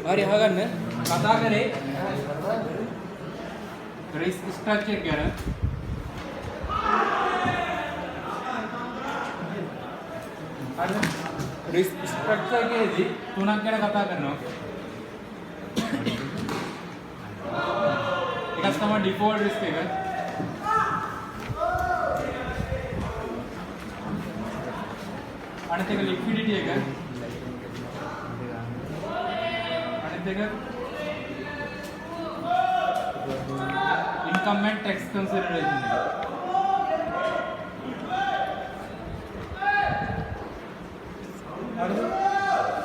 හරි අහගන්න. කතා කරේ රිස්ක් ස්ට්‍රක්චර් ගැන. හරිද? රිස්ක් ස්ට්‍රක්චර් එකේදී තුනක් ගැන කතා කරනවා. එකක් තමයි ඩිෆෝල්ට් රිස්ක් එක. අනිත් එක ලික්විඩිටි එක. අනිත් එක income and tax consideration.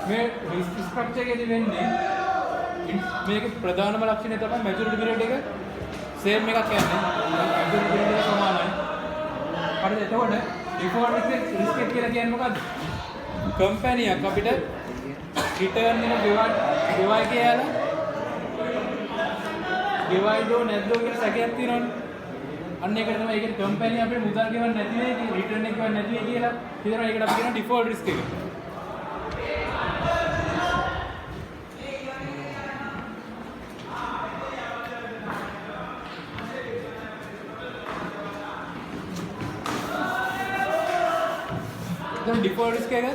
මේ රිස්ක් ස්ට්‍රක්චර් එකේදී වෙන්නේ මේකේ ප්‍රධානම ලක්ෂණය තමයි මැචුරිටි පීරියඩ් එක සේම් එකක් යන්නේ. මැචුරිටි පීරියඩ් එක සමානයි. හරිද? එතකොට ඩිෆෝල්ට් රිස්ක් එක කියලා කියන්නේ මොකද්ද? කම්පැනියක් අපිට රිටර්න් එක ගෙවයි කියලා ගෙවයිදෝ නැද්දෝ කියලා සැකයක් තියෙනවනේ. අන්න ඒකට තමයි ඒකේ කම්පැනි අපිට මුදල් ගෙවන්න නැති වෙයි, රිටර්න් එක ගෙවන්න නැති වෙයි කියලා හිතනවා. ඒකට අපි කියනවා ඩිෆෝල්ට් රිස්ක් එක. දැන් ඩිෆෝල්ට් රිස්ක් එක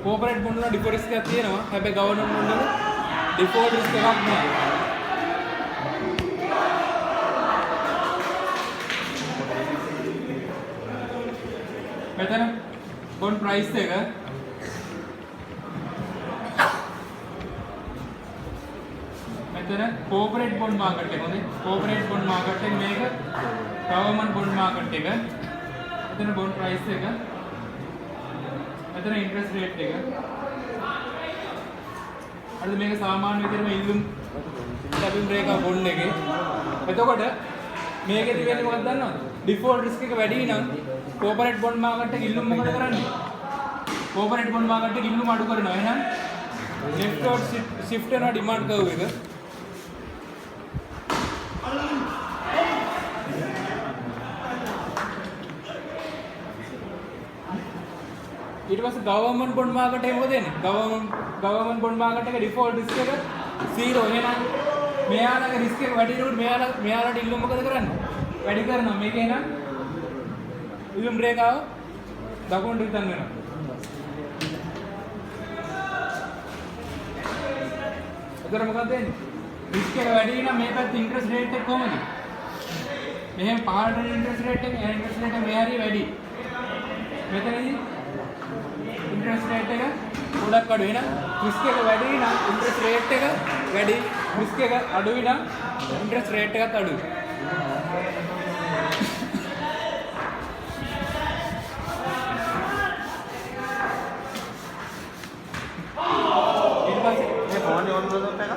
කෝපරේට් බොන්ඩ් වල ඩිෆෝල්ට් රිස්ක් එකක් තියෙනවා. හැබැයි ගවර්න්මන්ට් බොන්ඩ් වල ඩිෆෝල්ට් රිස්ක් එකක් නැහැ. මෙතන බොන්ඩ් ප්‍රයිස් එක මෙතන කෝපරේට් බොන්ඩ් මාකට් එක. හොඳයි. කෝපරේට් බොන්ඩ් මාකට් එක මේක ගවර්න්මන්ට් බොන්ඩ් මාකට් එක. මෙතන බොන්ඩ් ප්‍රයිස් එක. මෙතන ඉන්ට්‍රස්ට් රේට් එක. හරිද? මේක සාමාන්‍ය විදිහටම ඉල්ලුම් ලැබීම් රේඛා බොන්ඩ් එකේ. එතකොට මේකෙදි වෙන්නේ මොකක්ද දන්නවද? ඩිෆෝල්ට් රිස්ක් එක වැඩි නම් කෝපරේට් බොන්ඩ් මාකට් එක ඉල්ලුම් මොකද කරන්නේ? කෝපරේට් බොන්ඩ් මාකට් එක ඉල්ලුම් අඩු කරනවා. එහෙනම් ලෙෆ්ට් අවුට් shift වෙනවා ඩිමාන්ඩ් කර්ව් එක. ඊට පස්සේ ගවර්න්මන්ට් බොන්ඩ් මාකට් එක මොකද වෙන්නේ? ගවර්න්මන්ට් බොන්ඩ් මාකට් එක ඩිෆෝල්ට් රිස්ක් එක 0. එහෙනම් මෙයාලගේ රිස්ක් එක වැඩි වෙනකොට මෙයාලට ඉල්ලුම් මොකද කරන්නේ? වැඩි කරනවා. මේක එහෙනම් ඉල්ලුම් රේඛාව දකුණට රිටර්න් වෙනවා. එතකොට මොකද වෙන්නේ? රිස්ක් එක වැඩි නම් මේ පැත්තේ ඉන්ට්‍රස්ට් රේට් එක කොහමද? මෙහෙම පහළට ඉන්ට්‍රස්ට් රේට් එක මේ හරිය වැඩි. මෙතනදී ඉන්ට්‍රස්ට් රේට් එක ගොඩක් අඩු වෙන රිස්ක් එක වැඩි නම් ඉන්ට්‍රස්ට් රේට් එක වැඩි, රිස්ක් එක අඩුයි නම් ඉන්ට්‍රස්ට් රේට් එකත් අඩුයි. ඊට පස්සේ මේ ෆෝන් ඕන් කරනකොට එක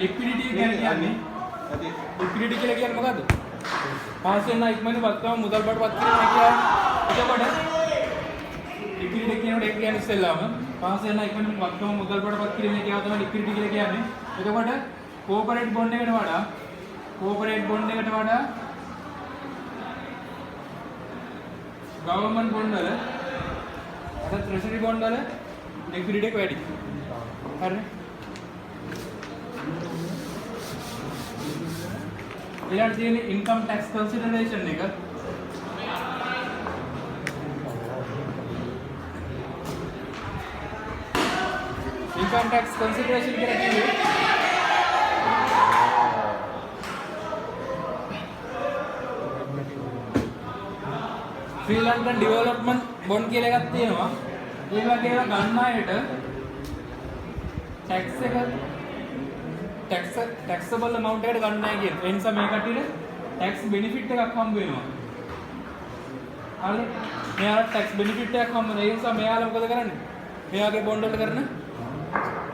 ලික්විඩිටි කියන්නේ ලික්විඩිටි කියලා කියන්නේ මොකද්ද? පාස් වෙන ඉක්මනින් වත්කම මුදල් බඩ පත් කිරීම කියන්නේ. එතකොට ලික්විඩිටි කියනකොට ඒක කියන්නේ ඉස්සෙල්ලාම පාස් වෙන ඉක්මනින් වත්කම මුදල් බඩ පත් කිරීම කියනවා තමයි ලික්විඩිටි කියලා කියන්නේ. එතකොට කෝපරේට් බොන්ඩ් එකට වඩා ගවර්න්මන්ට් බොන්ඩ් වල අද ට්‍රෙෂරි බොන්ඩ් වල ලික්විඩිටි එක වැඩි. හරිනේ? ඊළඟට තියෙන්නේ ඉන්කම් ටැක්ස් කන්සිඩරේෂන් එක. ඉන්කම් ටැක්ස් කන්සිඩරේෂන් කියලා කියන්නේ ශ්‍රී ලංකන් ඩෙවලොප්මන්ට් බොන්ඩ් කියලා එකක් තියෙනවා. ඒ වගේ ඒවා ගන්න අයට ටැක්සබල් amount එකට ගන්න නැහැ කියන. ඒ නිසා මේ කට්ටියට ටැක්ස් බෙනිෆිට් එකක් හම්බ වෙනවා. හරිද? මෙයාට ටැක්ස් බෙනිෆිට් එකක් හම්බ වෙනවා. ඒ නිසා මෙයාලා මොකද කරන්නේ? මෙයාගේ බොන්ඩ් වලට කරන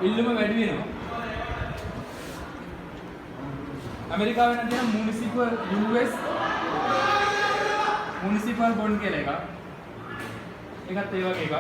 ඉල්ලුම වැඩි වෙනවා. ඇමරිකාවේ නම් තියෙන මුනිසිපල් බොන්ඩ් කියලා එකක්. ඒකත් ඒ වගේ එකක්.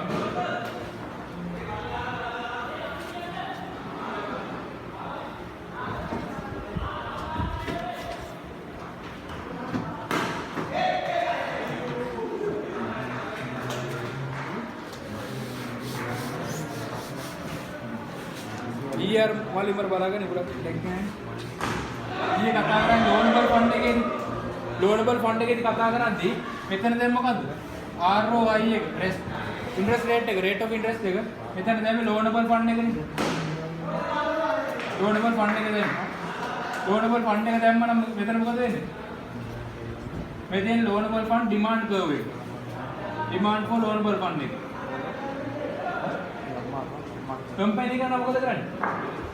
ඊයර් වලින්ම බලාගෙන ඉවරක් දෙන්නේ ඊයේ කතා කරන්නේ ලෝනබල් ෆන්ඩ් එකේදී ලෝනබල් ෆන්ඩ් එකේදී කතා කරද්දී මෙතන දැන් මොකද්ද ROI එක ඉන්ට්‍රස්ට් රේට් එක රේට් ඔෆ් ඉන්ට්‍රස්ට් එක මෙතන දැන් ලෝනබල් ෆන්ඩ් එකනේ ලෝනබල් ෆන්ඩ් එක දැන් ලෝනබල් ෆන්ඩ් එක දැම්ම නම් මෙතන මොකද වෙන්නේ මෙතෙන් ලෝනබල් ෆන්ඩ් ඩිමාන්ඩ් කර්ව් එක ඩිමාන්ඩ් ෆෝ ලෝනබල් ෆන්ඩ් එක कंपनी का මොකද කරන්නේ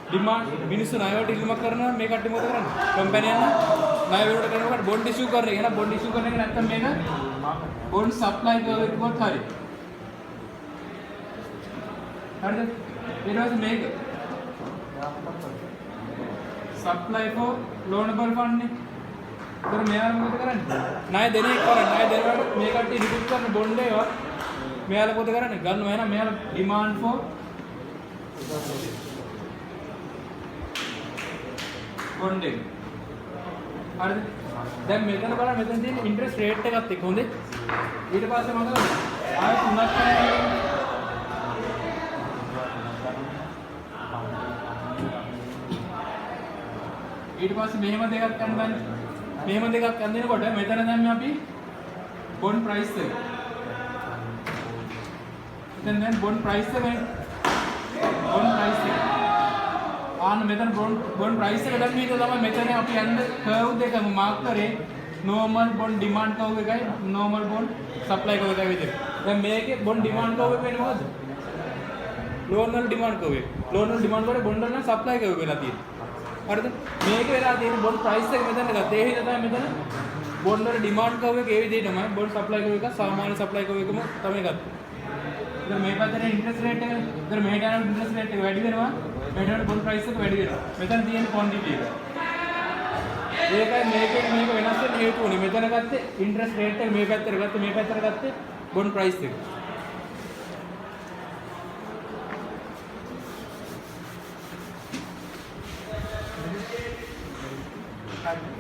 ඩිමාන්ඩ් මිනිස්සු ණයට ඉල්ලුමක් කරනවා මේ කට්ටිය මොකද කරන්නේ කම්පැනි යන ණය වලට කරනකොට බොන්ඩ් ඉෂුව කරන එක එහෙනම් බොන්ඩ් ඉෂුව කරන එක නැත්තම් මේක බොන්ඩ් සප්ලයි කර්ව් එක කොහොමද හරි හරිද ඊට පස්සේ මේක සප්ලයි ෆෝ ලෝනබල් ෆන්ඩ් නේ ඒතර මෙයාලා මොකද කරන්නේ ණය දෙන එක කරන්නේ ණය දෙනකොට මේ කට්ටිය රිපෝට් කරන බොන්ඩ් ඒවා මෙයාලා මොකද කරන්නේ ගන්නවා එහෙනම් මෙයාලා ඩිමාන්ඩ් ෆෝ බොන්ඩ් එක හරිද දැන් මෙතන බලන්න මෙතන තියෙන ඉන්ට්‍රස්ට් රේට් එකත් එක්ක හොඳේ ඊට පස්සේ මොකද ආයෙ තුනක් ඊට පස්සේ මෙහෙම දෙකක් ගන්න බෑ මෙහෙම දෙකක් අඳිනකොට මෙතන දැන් අපි බොන්ඩ් ප්‍රයිස් එක මෙතන දැන් බොන්ඩ් ප්‍රයිස් එක බොන්ඩ් ප්‍රයිස් එක ආන්න මෙතන බොන්ඩ් ප්‍රයිස් එක දැන් මේක තමයි මෙතන අපි යන්නේ කර්ව් දෙකම මාක් කරේ normal bond demand curve එකයි normal bond supply curve එකයි විදිහට. දැන් මේකේ bond demand curve එක වෙන්නේ මොකද්ද? normal demand curve එක. normal demand curve bond වල supply curve වෙලා තියෙන්නේ. හරිද? මේකේ වෙලා තියෙන bond price එක මෙතන ගත්තා. ඒ හින්දා තමයි මෙතන bond වල demand curve එක ඒ විදිහටමයි bond supply curve එක සාමාන්‍ය supply curve එකම තමයි ගත්තේ. දැන් මේ පැත්තේ interest rate එක දැන් මෙහෙට යන interest rate එක වැඩි වෙනවා. මෙහෙට යන bond price එක වැඩි වෙනවා. මෙතන තියෙන quantity එක. ඒකයි මේකෙන් මේක වෙනස් වෙන්න හේතුව උනේ. මෙතන ගත්තේ interest rate එක මේ පැත්තට ගත්තේ මේ පැත්තට ගත්තේ bond price එක.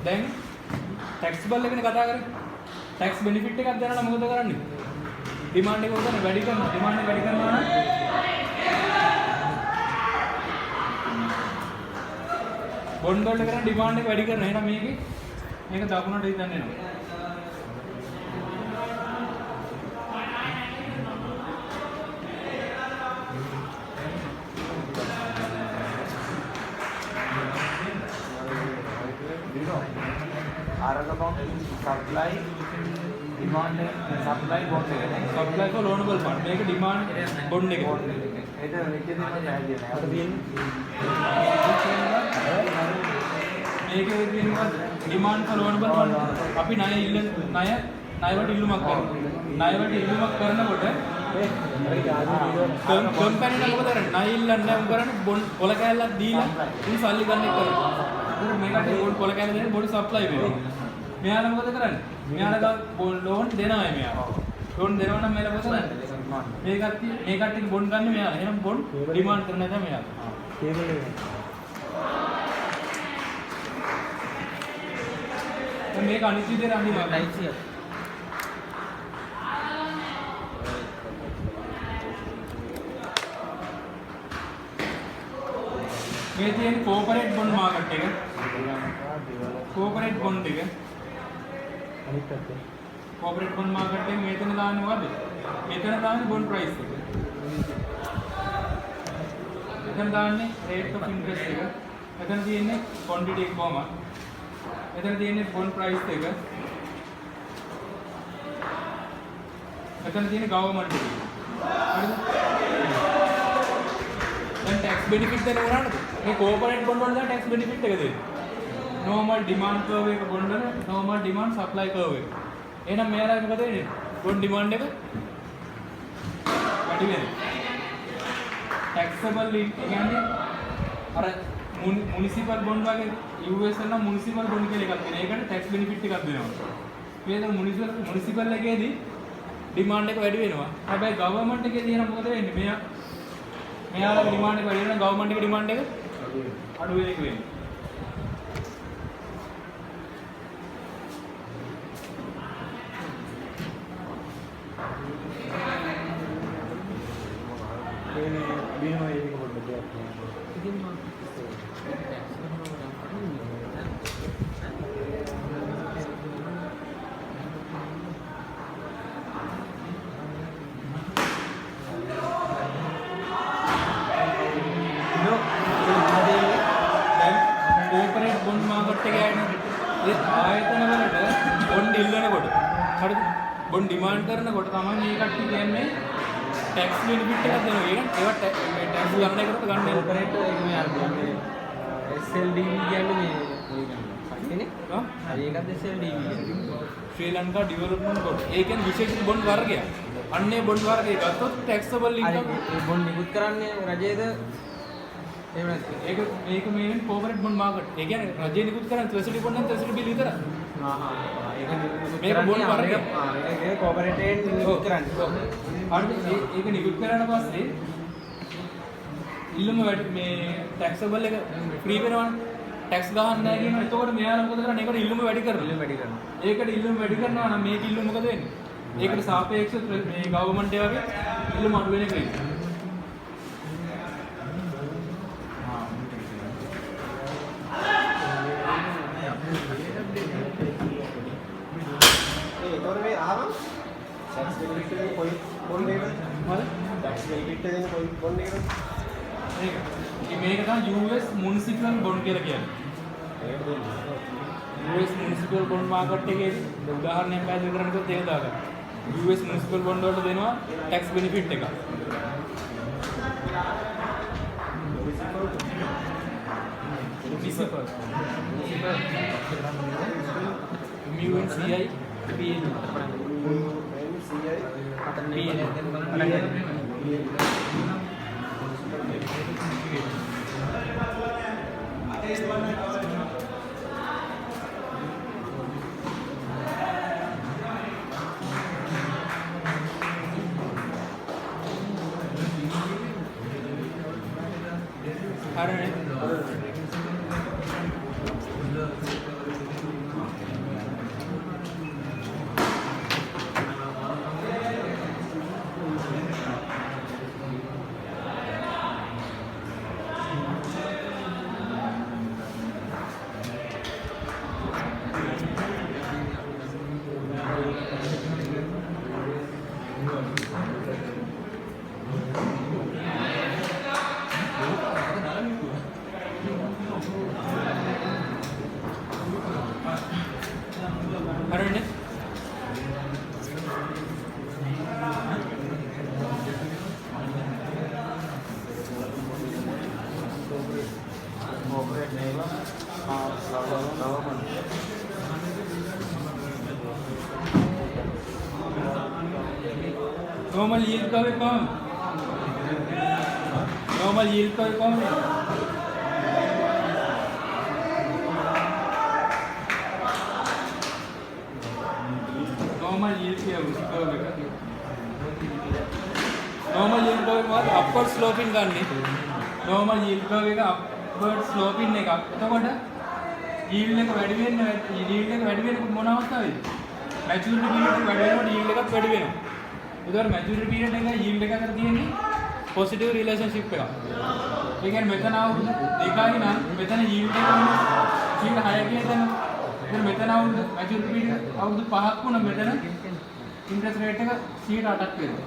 දැන් taxable එකනේ කතා කරන්නේ. tax benefit එකක් දෙනවා නම් මොකද කරන්නේ? demand එක උදේ වැඩි කරනවා. demand එක වැඩි කරනවා නම් බොන්ඩ් වලට කරන ඩිමාන්ඩ් එක වැඩි කරනවා. එහෙනම් මේක දකුණට හිතන්න එනවා. supply demand supply bond එක නේ supply for loanable fund මේක demand bond එක ඒක වෙච්ච දේ මම දැහැදියේ නෑ මේකේ තියෙනවා demand for loanable fund අපි ණය වලට ඉල්ලුමක් කරනවා ණය වලට ඉල්ලුමක් කරනකොට කම්පැනි එක මොකද කරන්නේ ණය ඉල්ලන්නේ නැහැ උන් කරන්නේ බොන්ඩ් පොල කෑල්ලක් දීලා උන් සල්ලි ගන්න එක කරනවා මේකට බොන්ඩ් පොල කෑල්ල දෙන්නේ බොන්ඩ් සප්ලයි වෙනවා මෙයාලා මොකද කරන්නේ මෙයාලා ලෝන් දෙනවා මෙයාලා ලෝන් දෙනවා නම් මෙයාලා මොකද කරන්නේ මේ කට්ටිය බොන්ඩ් ගන්න මෙයාලා එහෙනම් බොන්ඩ් ඩිමාන්ඩ් කරන එක මෙයාලා කේබල් එක දැන් මේක අනිත් විදිහට අඳිනවා ලයිට් එක මේ තියෙන කෝපරේට් බොන්ඩ් මාකට් එක කෝපරේට් බොන්ඩ් එක අනිත් පැත්තේ කෝපරේට් බොන්ඩ් මාකට් එකේ මෙතන දාන්නේ මොකද්ද මෙතන දාන්නේ බොන්ඩ් ප්‍රයිස් එක මෙතන දාන්නේ රේට් ඔෆ් ඉන්ට්‍රස්ට් එක මෙතන තියෙන්නේ ක්වොන්ටිටි එක කොහමද මෙතන තියෙන්නේ බොන්ඩ් ප්‍රයිස් එක මෙතන තියෙන්නේ ගවර්න්මන්ට් එක හරිද දැන් ටැක්ස් බෙනිෆිට් දෙන්න උනානද මේ කෝපරේට් බොන්ඩ් වල ටැක්ස් බෙනිෆිට් එක දෙන්නේ normal demand curve එක බොන්ඩ් වල normal demand supply curve එක එහෙනම් මෙයාලා මොකද වෙන්නේ බොන්ඩ් demand එක වැඩි වෙනවා taxable කියන්නේ අර municipal bond වගේ US වල නම් municipal bond කියලා එකක් තියෙනවා ඒකට tax benefit එකක් දෙනවා මේක municipal එකේදී demand එක වැඩි වෙනවා හැබැයි government එකේදී එහෙනම් මොකද වෙන්නේ මෙයාලගේ demand එක වැඩි වෙනවා government එකේ demand එක අඩු වෙන එක වෙන්නේ බිනෝ ඒක පොඩ්ඩක් දෙයක් ඉතින් මම කෝපරේට් බොන්ඩ් මාකට් එකේ ඒ ආයතන වලට බොන්ඩ් ඉල්ලනකොට හරිද බොන්ඩ් ඩිමාන්ඩ් කරනකොට තමයි මේ කට්ටිය කියන්නේ ටැක්ස් බෙනිෆිට් එකක් දෙනවා. ඒවා ටැක්ස් ගන්න එකට ගන්න කෝපරේට් ඒක මේ අර කියන්නේ SLDV කියන්නේ මේ හා ඒකත් SLDV කියන්නේ ශ්‍රී ලංකා ඩෙවලොප්මන්ට් බොන්ඩ්. ඒ කියන්නේ විශේෂ බොන්ඩ් වර්ගයක්. අන්නේ බොන්ඩ් වර්ගය ගත්තොත් ටැක්සබල් ඉන්කම් ඒ බොන්ඩ් නිකුත් කරන්නේ රජයේද එහෙම නැත්නම් මේක මේ කෝපරේට් බොන්ඩ් මාකට්. ඒ කියන්නේ රජය නිකුත් කරන ත්‍රිසලි බොන්ඩ් නම් ත්‍රිසලි බිල් විතරයි. ඒක මේක බොන්ඩ් වර්ගයක්. ඒක කෝපරේට් නිකුත් කරන්නේ. හරිද? ඒක නිකුත් කරාට පස්සේ ඉල්ලුම වැඩි මේ ටැක්සබල් එක ෆ්‍රී වෙනවනේ. ටැක්ස් ගහන්න නැහැ කියනවා. එතකොට මෙයාලා මොකද කරන්නේ? ඒකට ඉල්ලුම වැඩි කරනවා. ඉල්ලුම වැඩි කරනවා. ඒකට ඉල්ලුම වැඩි කරනවා නම් මේක ඉල්ලුම මොකද වෙන්නේ? ඒකට සාපේක්ෂව මේ ගවර්න්මන්ට් එක වගේ ඉල්ලුම අඩු වෙන එක වෙන්නේ. ඒතකොට මේ ආවම ටැක්ස් බෙනිෆිට් එකේ කොයි බොන්ඩ් එකද? හරි? ටැක්ස් බෙනිෆිට් එකේ කොයි බොන්ඩ් එකද? මේක තමයි US මුනිසිපල් බොන්ඩ් කියලා කියන්නේ. ඒක දෙන්නේ. US මුනිසිපල් බොන්ඩ් මාකට් එකේ උදාහරණයක් පැහැදිලි කරන්නකොත් ඒක දාගන්න. US මුනිසිපල් බොන්ඩ් වලට දෙනවා ටැක්ස් බෙනිෆිට් එකක්. මුනිසිපල්. MUNCI PL. හරිනේ. හරිනේ. කෝපරේට් නේම ගවර්න්මන්ට් normal yield curve कौन? normal yield curve कौन है? normal yield क्या है उसकी curve का? normal yield curve का upward sloping करनी. normal yield curve का upward sloping ने का तो क्या? yield ने का වැඩි වෙන මොන අවස්ථාවේද? maturity period එක වැඩි වෙනකොට yield එකත් වැඩි වෙනවා. उधर मैच्योरिटी पीरियड එක yield එක අතර තියෙන්නේ පොසිටිව් රිලේෂන්ෂිප් එකක්. ඒ කියන්නේ මෙතන අවුරුදු දෙකයි නම් මෙතන yield එක 6 කියන ඉතින් මෙතන අවුරුදු मैच्योरिटी පීරියඩ් අවුරුදු 5ක් වුණා මෙතන ඉන්ටරෙස්ට් රේට් එක 8ක් වෙනවා.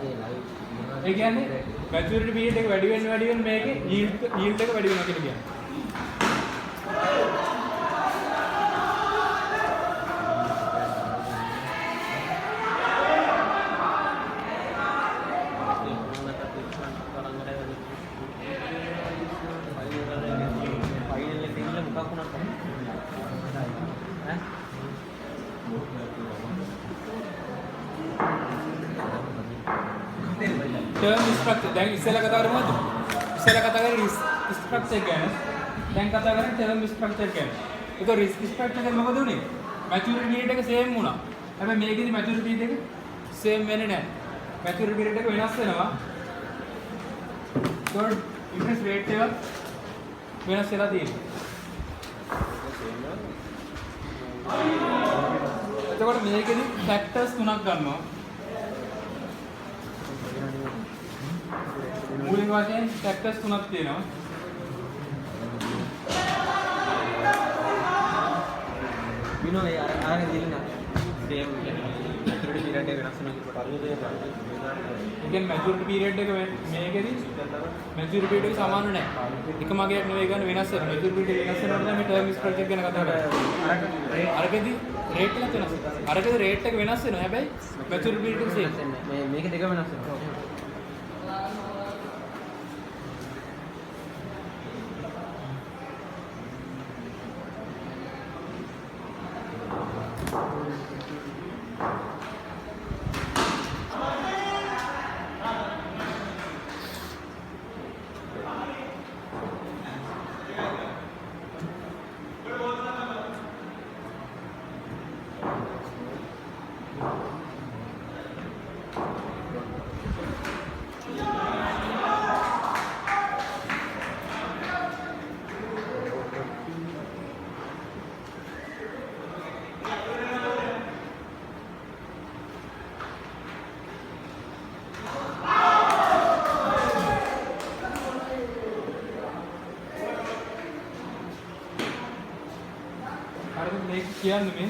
ඒ කියන්නේ मैच्योरिटी පීරියඩ් එක වැඩි වෙන මේකේ yield එක වැඩි වෙනවා කියලා කියන්නේ. टर्म स्ट्रक्चर දැන් ඉස්සෙල්ලා කතා කරමු අද ඉස්සෙල්ලා කතා කරේ රිස්ක් ස්ට්‍රක්චර් ගැන දැන් කතා කරන්නේ ටර්ම් ස්ට්‍රක්චර් ගැන ඒක රිස්ක් ස්ට්‍රක්චර් එක මොකද උනේ මැචුරිටි පීරියඩ් එක සේම් වුණා හැබැයි මේකෙදි මැචුරිටි පීරියඩ් එක සේම් වෙන්නේ නැහැ මැචුරිටි පීරියඩ් එක වෙනස් වෙනවා ඒකට ඉන්ටරෙස්ට් රේට් එක වෙනස් වෙලා තියෙනවා එතකොට මේකෙදි ෆැක්ටර්ස් තුනක් ගන්නවා මූලික වශයෙන් ෆැක්ටර්ස් තුනක් තියෙනවා. විනෝ ඒ අරගෙන දිනන සේම් මෙතනට පීරියඩ් එක වෙනස් වෙනවා කියලා ඉතින් මැචුරිටි පීරියඩ් එක මේකෙදි මැචුරිටි පීරියඩ් එක සමාන නැහැ. එකම අගයක් නෙවෙයි ගන්න වෙනස් වෙනවා. මැචුරිටි පීරියඩ් වෙනස් වෙනකොට තමයි ටර්ම් ස්ට්‍රක්චර් ගැන කතා කරන්නේ. අරකෙදි රේට් එකක් වෙනස් වෙනවා. අරකෙදි රේට් එක වෙනස් වෙනවා. හැබැයි මැචුරිටි පීරියඩ් එක සේම්. මේක දෙක වෙනස් වෙනවා. මේක කියන්නේ මේ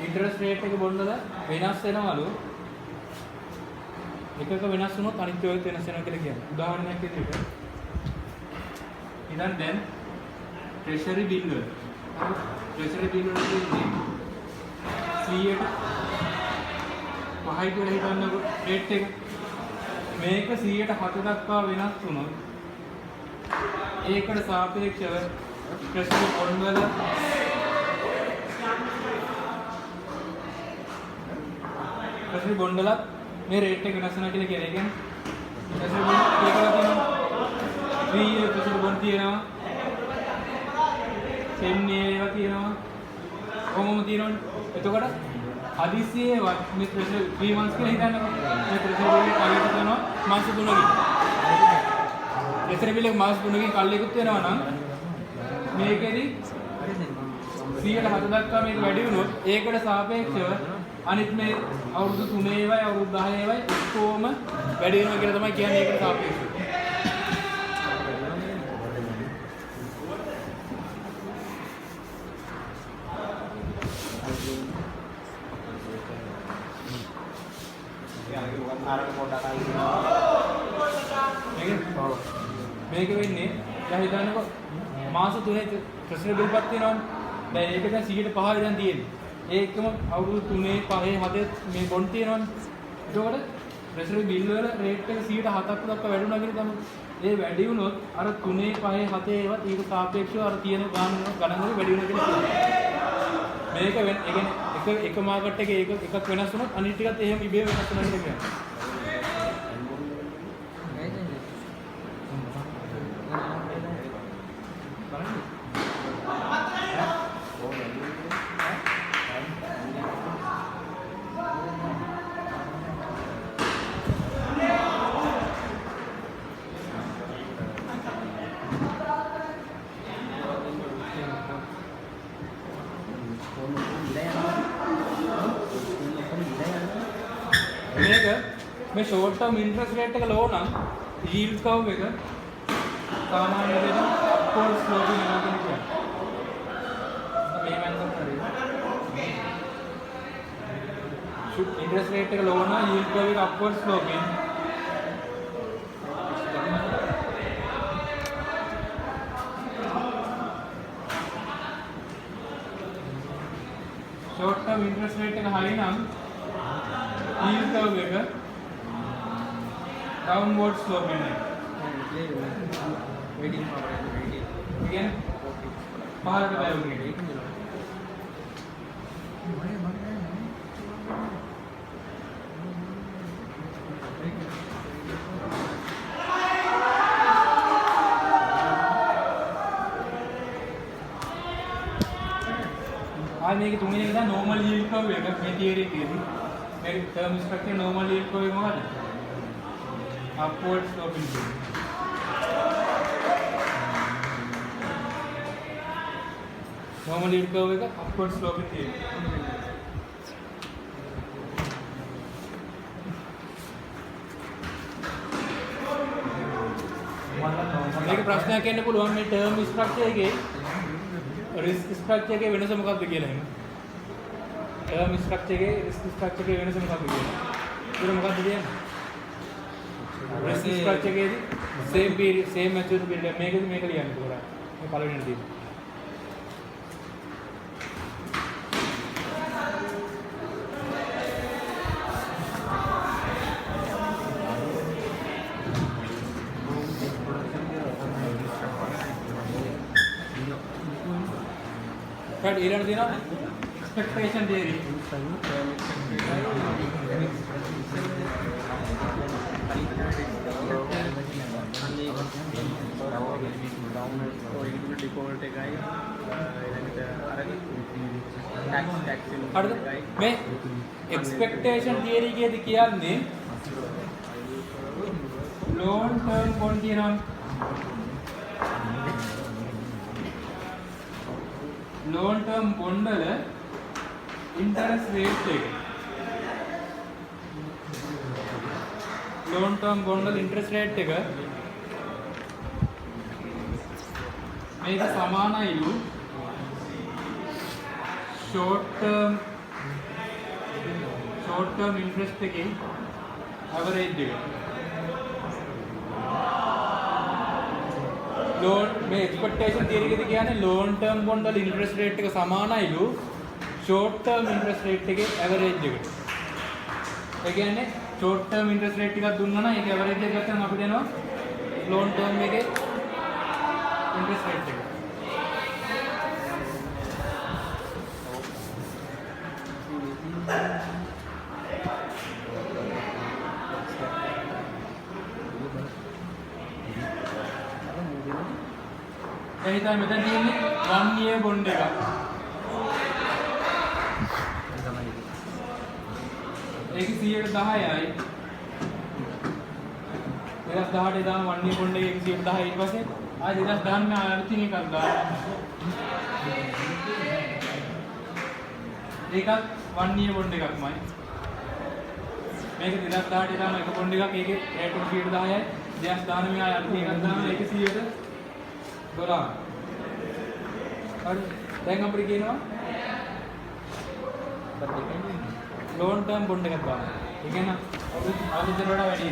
ඉන්ටරෙස්ට් රේට් එක බොන්නද වෙනස් වෙනවලු එකක වෙනස් වුණොත් අනිත් ඒවාත් වෙනස් වෙනවා කියලා කියන්නේ. උදාහරණයක් විදිහට ඉතින් දැන් ට්‍රෙෂරි බිල් වල ට්‍රෙෂරි බිල් වල තියෙන්නේ 100ට 5යි කියලා හිතන්නකො රේට් එක. මේක 100ට 7 දක්වා වෙනස් වුණොත් ඒකට සාපේක්ෂව ට්‍රෙෂරි බොන්ඩ් වල ට්‍රෙෂරි බොන්ඩ් වල මේ රේට් එක වෙනස් වෙනවා කියලා කියන්නේ. ට්‍රෙෂරි බොන්ඩ් එකලා තියෙනවා 3 year ට්‍රෙෂරි බොන්ඩ් තියෙනවා 10 year ඒවා තියෙනවා කොහොමද තියෙනවනේ. එතකොට හදිස්සියේවත් මේ ට්‍රෙෂරි 3 months කියලා හිතන්නකෝ. මේ ට්‍රෙෂරි බොන්ඩ් එක කල්ලිකුත් වෙනවා මාස 3කින්. ට්‍රෙෂරි බිල් එක මාස 3කින් කල්ලිකුත් වෙනවා නම් මේකෙදි 100ට 7 දක්වා මේක වැඩි වුණොත් ඒකට සාපේක්ෂව අනිත් මේ අවුරුදු 3 ඒවයි අවුරුදු 10 ඒවයි ඔක්කොම වැඩි වෙනවා කියලා තමයි කියන්නේ. ඒකට සාපේක්ෂව. මේක වෙන්නේ දැන් හිතන්නකො මාස 3 ට්‍රෙෂරි බිල් පත් වෙනවනේ. දැන් ඒක දැන් 100% දැන් තියෙන්නේ. ඒකම අවුරුදු 3 5 7 මේ බොන්ඩ් තියෙනවනේ. ඒකවල ට්‍රෙෂරි බිල් වල රේට් එක 107ක් දක්වා වැඩි වුණා කියලා තමයි. ඒ වැඩි වුණොත් අර 3 5 7 ඒවත් ඊට සාපේක්ෂව අර තියෙන ගණන් වල වැඩි වෙනවා කියලා කියනවා. මේක ඒ කියන්නේ එක මාකට් එකේ එකක් වෙනස් වුණොත් අනිත් ටිකත් එහෙම ඉබේ වෙනස් වෙනවා කියලා කියනවා. මේක මේ ෂෝට් ටර්ම් ඉන්ටරෙස්ට් රේට් එක ලෝ නම් yield curve එක සාමාන්‍ය විදිහට අප්වර්ඩ් ස්ලෝපින් යනවා කියන්නේ. මේ මන්දම් හරියට. ඉන්ටරෙස්ට් රේට් එක ලෝ නම් yield curve එක අප්වර්ඩ් ස්ලෝපින්. ෂෝට් ටර්ම් ඉන්ටරෙස්ට් රේට් එක high නම් yield curve එක downward sloping එක. waiting for waiting. again පහළට බැලුම් එක. මේක තුන්වෙනි එක තමයි normal yield curve එක මේ theory එකේදී. මේ term structure normal yield curve එක මොකක්ද? upward sloping. normal yield curve එක upward sloping theory. මේක ප්‍රශ්නයක් එන්න පුළුවන් මේ ටර්ම් ස්ට්‍රක්චර් එකේ රිස්ක් ස්ට්‍රක්චර් එකේ වෙනස මොකක්ද කියලා එහෙම. ටර්ම් ස්ට්‍රක්චර් එකේ රිස්ක් ස්ට්‍රක්චර් එකේ වෙනස මොකක්ද කියලා. ඒක මොකක්ද කියන්නේ? රිස්ක් ස්ට්‍රක්චර් එකේදී same period same maturity period මේකද මේක ලියන්නේ කොහොමද? මේ පළවෙනි තියෙන්නේ. Right, ඊළඟ දිනවා expectation theory. හරිද? මේ expectation theory කියේදී කියන්නේ long term bond කියනවා. long term bond වල interest rate එක long term bond වල interest rate එක මේක සමානයිලු short term interest එකේ average එක loan මේ expectation theory එකේදී කියන්නේ long term bond වල interest rate එක සමානයිලු short term interest rate එකේ average එකට. ඒ කියන්නේ short term interest rate ටිකක් දුන්නා නම් ඒක average එක ගත්තම අපිට එනවා long term එකේ interest rate එක. එහෙනම් මෙතන තියෙන්නේ 1 year bond එකක්. ඒක 10%යි. 2018 දාන 1 year bond එකේ 110 ඊට පස්සේ ආයෙ 2019 මේ අලුතින් එකක් දානවා. ඒකත් 1 year bond එකක්මයි. මේක 2018 දාන එක bond එකක් ඒකේ rate එක 10%යි. 2019 මේ අලුතින් එකක් දානවා ඒක 100ට $12. හරි. දැන් අපිට කියනවා long term bond එකක් දාන්න. ඒ කියන්නේ අලුතෙන් වඩා වැඩි.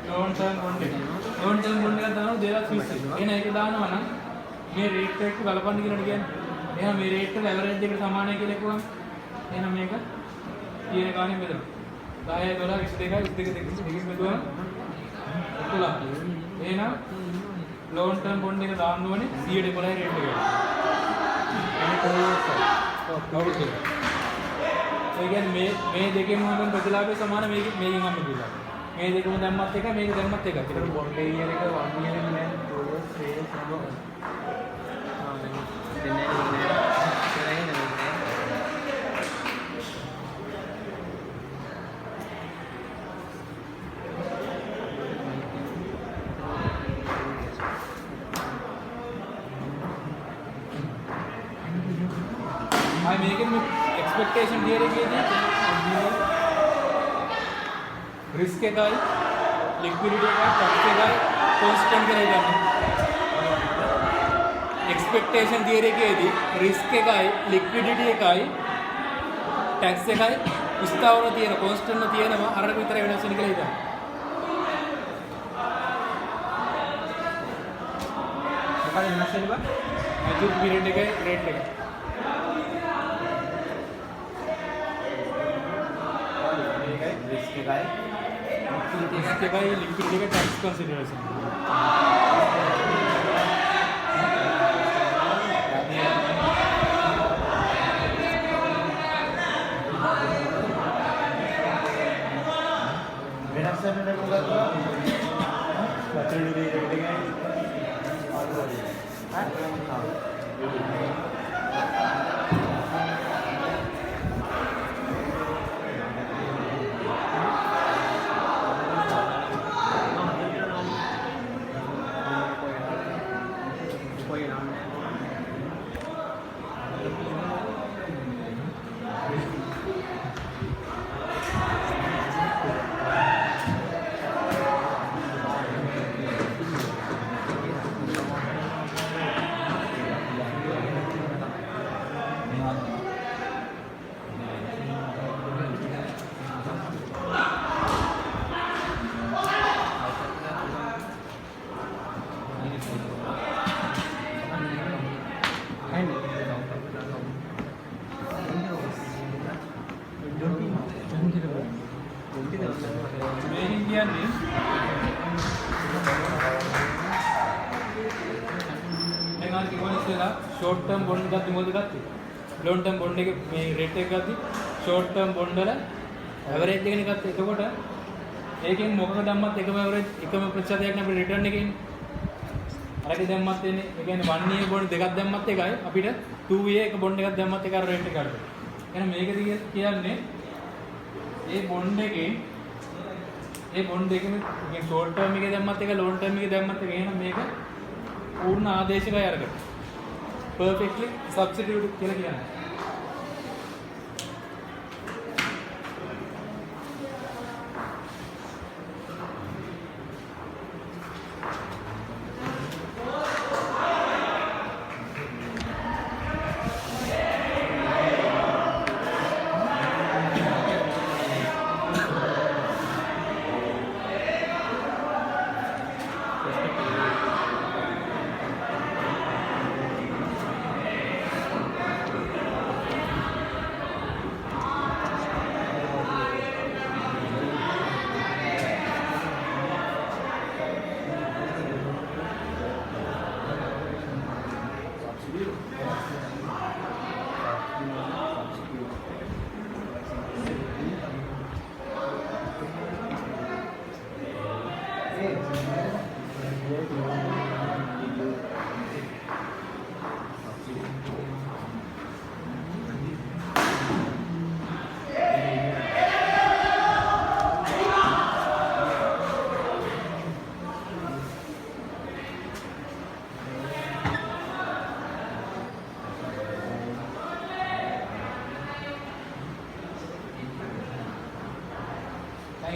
long term bond එක. long term bond එකක් දානවා 2020. එහෙනම් ඒක දානවා නම් මේ rate එක ගලපන්න කියලා කියන්නේ. එහෙනම් මේ rate එක average එකට සමානයි කියලා කිව්වම එහෙනම් මේක කියන ගානේ බෙදනවා. 10 $12 22 22 බෙදුවම 11. එහෙනම් long term bond එක දාන්න ඕනේ 100 11 rate එකට. අවුරුදු. ඒ කියන්නේ මේ දෙකෙන්ම හම්බෙන ප්‍රතිලාභය සමාන මේකෙන් හම්බ කියලා. මේ දෙකම දැම්මත් එකයි මේක දැම්මත් එකයි. ඒකට bond year එක 1 year එක නෑ 2 years 3 years නෑ. I make it expectation theory එකේදී risk එකයි liquidity එකයි tax එකයි constant කරලා ගන්න. expectation theory එකේදී risk එකයි liquidity එකයි tax එකයි ස්ථාවර තියෙන constant තියෙනවා අර විතර වෙනස් වෙන කියලා හිතන්න. මොකද වෙනස් වෙන්නේ බා? maturity period එකයි rate එකයි. risk එකයි liquidity එකයි tax consideration. වෙනස් වෙන්නේ මොකක්ද? maturity rate එකයි කියන්නේ දැන් අර කිව්වනේ ඉස්සෙල්ලා ෂෝට් ටර්ම් බොන්ඩ් ගත්ත මොකද ගත්තේ? ලොන් ටර්ම් බොන්ඩ් එක මේ රේට් එක ගත්තී ෂෝට් ටර්ම් බොන්ඩ් වල ඇවරේජ් එකනේ ගත්තේ. එතකොට ඒකෙන් මොකක දැම්මත් එකම ඇවරේජ් එකම ප්‍රතිශතයක් නේ අපිට රිටර්න් එකේ එන්නේ. අරක දැම්මත් එන්නේ. ඒ කියන්නේ 1 year බොන්ඩ් දෙකක් දැම්මත් එකයි අපිට 2 year එක බොන්ඩ් එකක් දැම්මත් එක අර රේට් එක ගන්න. එහෙනම් මේකදී කියන්නේ ඒ බොන්ඩ් එකේ ඒ බොන්ඩ් එකේ ෂෝට් ටර්ම් එකේ දැම්මත් එක ලොන් ටර්ම් එකේ දැම්මත් එක එහෙනම් මේක පූර්ණ ආදේශකයි අරකට. perfectly substitute කියලා කියන්නේ.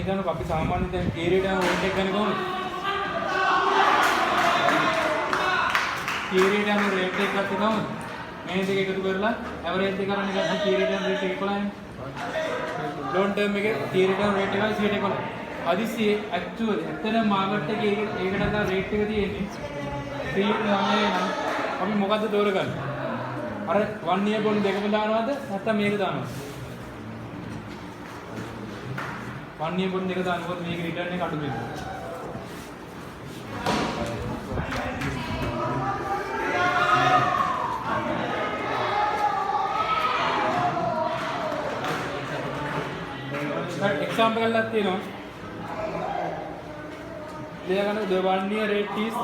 දැන් අපි සාමාන්‍යයෙන් දැන් කීරීටම රේට් එක ගන්න කොහොමද? කීරීටම රේට් එක ගත්තේ කොහොමද? මේ දෙක එකතු කරලා ඇවරේජ් එක කරන්නේ ගත්ත කීරීටම රේට් එක 11යි. ලොන් ටර්ම් එකේ කීරීටම රේට් එකයි 11. හදිස්සියේ ඇක්චුවලි ඇත්තටම මාකට් එකේ ඒකට අදාළ රේට් එක තියෙන්නේ 3.9 නම් අපි මොකද්ද තෝරගන්නේ? අර 1 year බොන්ඩ් දෙකම දානවද නැත්නම් මේක දානවද? 1 year බොන්ඩ් එක දානකොට මේක රිටර්න් එක අඩු වෙනවා. එක්සැම්පල් එකක් තියෙනවා. ලියගන්න the 1 year rate is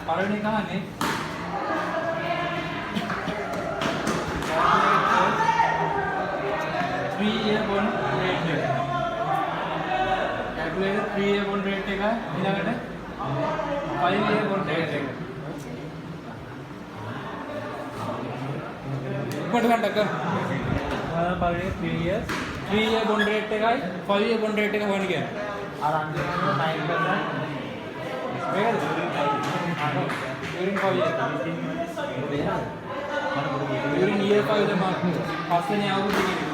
පළවෙනි කහනේ 3-year bond rate එක. calculate 3-year bond rate එක ඊළඟට 5-year bond rate එක. ඉක්මනට ගන්නක. පළවෙනි 3 years 3-year bond rate එකයි 5-year bond rate එක හොයන්න කියන්නේ. අර අන්තිම 9% මේකද? during 5 years. during year 5 ද මාක් පස්වෙනි අවුරුද්දේ කියන්නේ.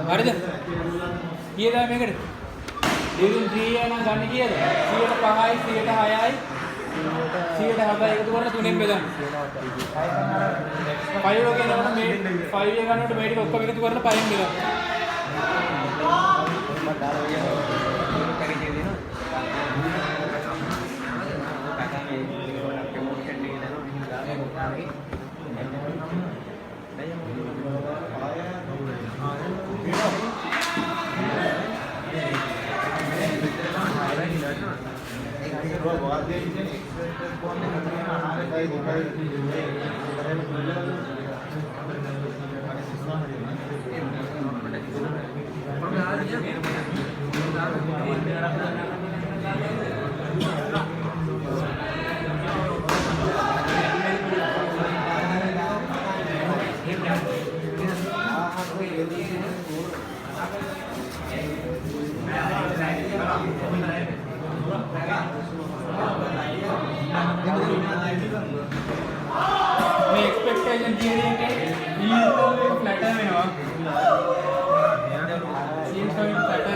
හරිද? කීයද මේකට? during 3 year නම් ගන්න කීයද? 5යි 6යි 7යි එකතු කරලා 3ෙන් බෙදන්න. 5 එක ගන්නකොට මේ 5 එක ගන්නකොට මේ ටික ඔක්කොම එකතු කරලා 5ෙන් බෙදන්න. මේ expectation theory එකේ yield curve එක flatter වෙනවා. yield curve එක flatter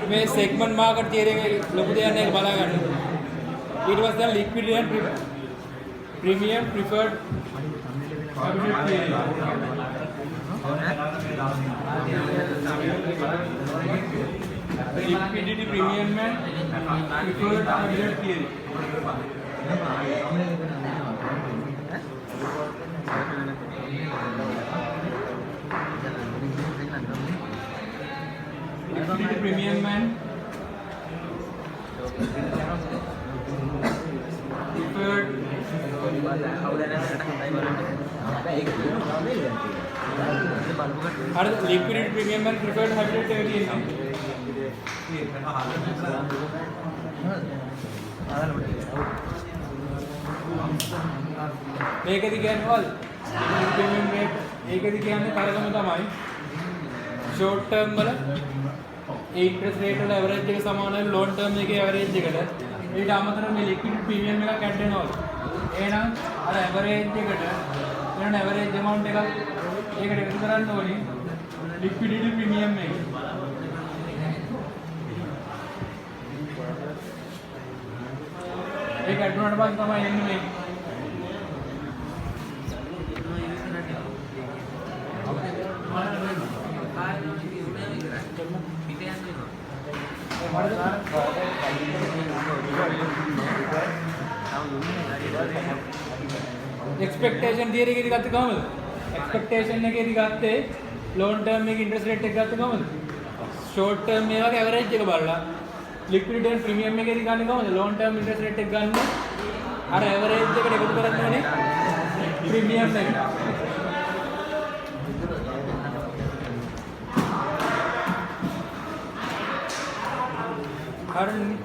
මේ segment market theory එකේ ලොකු දෙයක් නෑ බලා ගන්න. ඊට පස්සේ දැන් liquidity and premium preferred habitat theory. liquidity premium and preferred habitat theory. liquidity premium and preferred liquidity premium and preferred habitat theory මේකද කියන්නේ වල premium rate ඒකද කියන්නේ තරගම තමයි short term වල interest rate වල average එක සමානයි long term එකේ average එකට. ඊට අමතරව මේ liquidity premium එකක් add වෙනවා. එහෙනම් අර average එකට වෙන average amount එකක් ඒකට එකතු කරන්න ඕනේ liquidity premium එක. ඒක add වුණාට පස්සේ තමයි එන්නේ මේ expectation theory එකේදී ගත්තේ කොහමද? expectation එකේදී ගත්තේ long term එකේ interest rate එක ගත්තේ කොහමද? short term එකේ average එක බලලා ලික්විඩ් එක ප්‍රීමියම් එකේදී ගන්න කොහොමද? ලොන් ටර්ම් ඉන්ට්‍රස්ට් රේට් එක ගන්න අර ඇවරේජ් එකට එකතු කරන්න ඕනේ ප්‍රීමියම් එක. හරිනේ.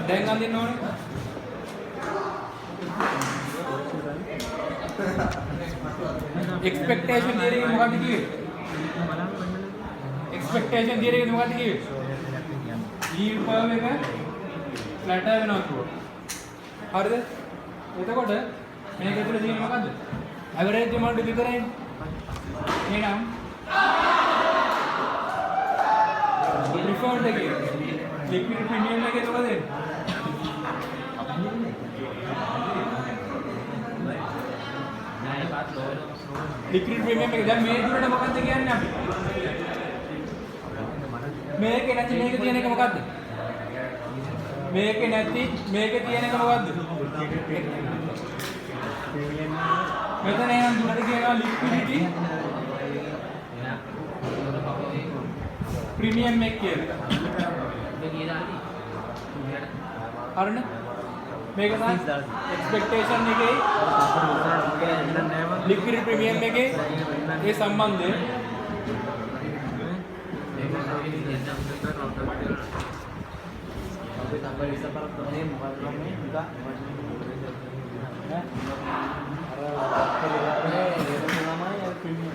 දැන් අඳින්න ඕනේ. එක්ස්පෙක්ටේෂන් තියරි එක මොකක්ද කිව්වේ? එක්ස්පෙක්ටේෂන් තියරි එක මොකක්ද කිව්වේ? yield curve එක flatter වෙනවා කිව්වා. හරිද? එතකොට මේක ඇතුලේ තියෙන්නේ මොකද්ද? average amount එක විතරයි. එහෙනම් preferred එකේ liquid premium එකේ මොකද වෙන්නේ? liquid premium එක දැන් මේ දුරට මොකද්ද කියන්නේ අපි? මේකේ නැති මේක තියෙන එක මොකද්ද? මේකේ නැති මේකේ තියෙන එක මොකද්ද? මෙතන එනම් දුරට කියනවා liquidity premium එක කියලා. හරිනේ? මේක තමයි expectation එකේ liquidity premium එකේ ඒ සම්බන්ධය. tambah bisa per ini bukan kami juga namanya premium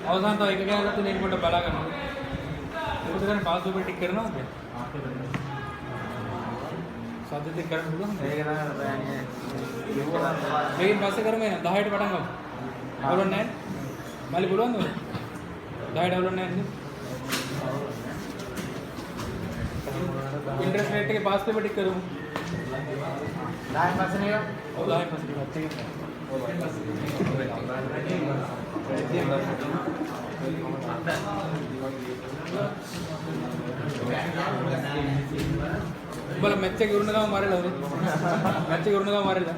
අවසන් තව එක ගෑනක් තුන එක පොඩ්ඩක් බලා ගන්න. මොකද කරන්නේ පාස්වර්ඩ් එක ටික් කරනවද? සද්ද ටික කරන්න පුළුවන්ද? ඒක නෑ බෑනේ. මේකෙන් පස්සේ කරමු එහෙනම් 10ට පටන් ගමු. අවුලක් නැහැ. මල්ලි පුළුවන්ද? 10ට අවුලක් නැහැ නේද? ඉන්ට්‍රස්ට් රේට් එකේ පාස් පේපර් ටික කරමු. 10 පස්සේ නේද? ඔව් 10 පස්සේ. बोला मैच के उड़ने का मारे लो रे मैच के उड़ने का मारे लो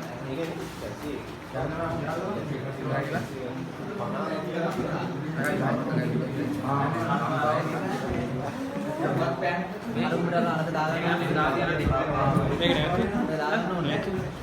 Ada